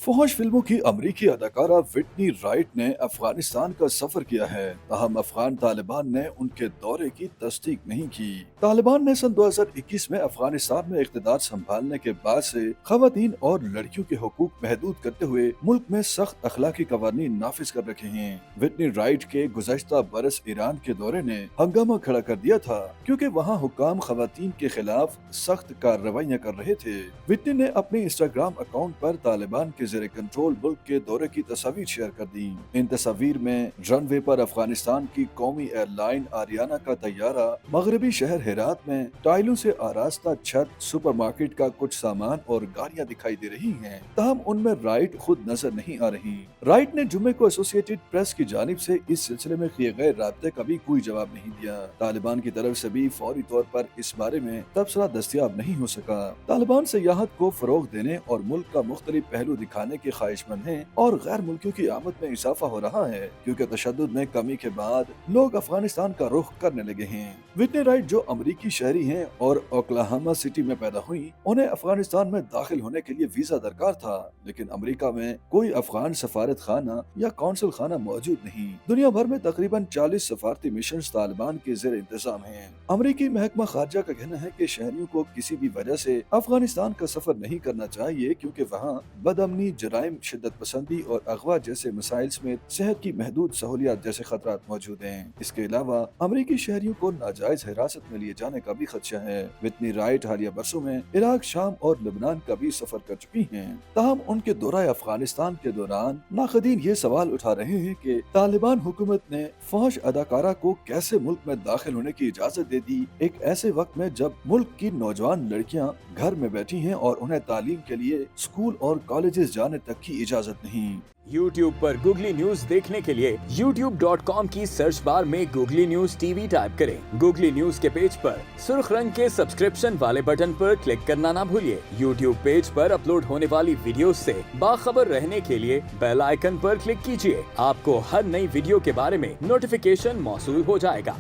फौज फिल्मों की अमरीकी अदाकारा विटनी राइट ने अफगानिस्तान का सफर किया है। ताहम अफगान तालिबान ने उनके दौरे की तस्दीक नहीं की। तालिबान ने सन 2021 में अफगानिस्तान में इख्तिदार संभालने के बाद से खवातीन और लड़कियों के हुकूक महदूद करते हुए मुल्क में सख्त अखलाकी कवानीन नाफिज कर रखे हैं। विटनी राइट के गुज़श्ता बरस ईरान के दौरे ने हंगामा खड़ा कर दिया था, क्योंकि वहाँ हुक्काम खवातीन के खिलाफ सख्त कार्रवाइयाँ कर रहे थे। विटनी ने अपने इंस्टाग्राम अकाउंट पर तालिबान के जेर कंट्रोल मुल्क के दौरे की तस्वीर शेयर कर दी। इन तस्वीर में रनवे पर अफगानिस्तान की कौमी एयरलाइन आरियाना का तैयारा मगरबी शहर हेरात में टाइलों से आरास्ता छत, सुपरमार्केट का कुछ सामान और गाड़ियां दिखाई दे रही हैं। ताहम उनमें राइट खुद नजर नहीं आ रही। राइट ने जुम्मे को एसोसिएटेड प्रेस की जानिब से इस सिलसिले में किए गए राब्ते का भी कोई जवाब नहीं दिया। तालिबान की तरफ से भी फौरी तौर पर इस बारे में तबसरा दस्तयाब नहीं हो सका। तालिबान सियाहत को फरोग देने और मुल्क का मुख्तलिफ पहलू दिखाने के ख्वाहिशमंद हैं और गैर मुल्कियों की आमद में इजाफा हो रहा है, क्योंकि तशद्दुद में कमी के बाद लोग अफगानिस्तान का रुख करने लगे हैं। विटनी राइट जो अमरीकी शहरी हैं और ओक्लाहोमा सिटी में पैदा हुई, उन्हें अफगानिस्तान में दाखिल होने के लिए वीजा दरकार था, लेकिन अमरीका में कोई अफगान सफारत खाना या कौंसल खाना मौजूद नहीं। दुनिया भर में तकरीबन 40 सफारती मिशन तालिबान के जेर इंतजाम हैं। अमरीकी महकमा खारजा का कहना है कि शहरियों को किसी भी वजह से अफगानिस्तान का सफर नहीं करना चाहिए, क्योंकि वहाँ बदअमनी, जराइम, शिद्दत पसंदी और अगवा जैसे मसाइल में सेहत की महदूद सहूलियात जैसे खतरात मौजूद हैं। इसके अलावा अमरीकी शहरियों को नाजायज हिरासत में लिए जाने का भी खदशा है। विटनी राइट हालिया बरसों में इराक, शाम और लेबनान का भी सफर कर चुकी हैं। ताहम उनके दौरा अफगानिस्तान के दौरान नाक़दीन ये सवाल उठा रहे हैं कि तालिबान हुकूमत ने फौज अदाकारा को कैसे मुल्क में दाखिल होने की इजाजत दे दी, एक ऐसे वक्त में जब मुल्क की नौजवान लड़कियां घर में बैठी हैं और उन्हें तालीम के लिए स्कूल और कॉलेजेस जाने तक की इजाजत नहीं। YouTube पर गूगली न्यूज देखने के लिए youtube.com की सर्च बार में गूगली न्यूज टीवी टाइप करें। गूगली न्यूज के पेज पर सुर्ख रंग के सब्सक्रिप्शन वाले बटन पर क्लिक करना ना भूलिए। YouTube पेज पर अपलोड होने वाली वीडियोस से बाखबर रहने के लिए बेल आइकन पर क्लिक कीजिए। आपको हर नई वीडियो के बारे में नोटिफिकेशन मौसूल हो जाएगा।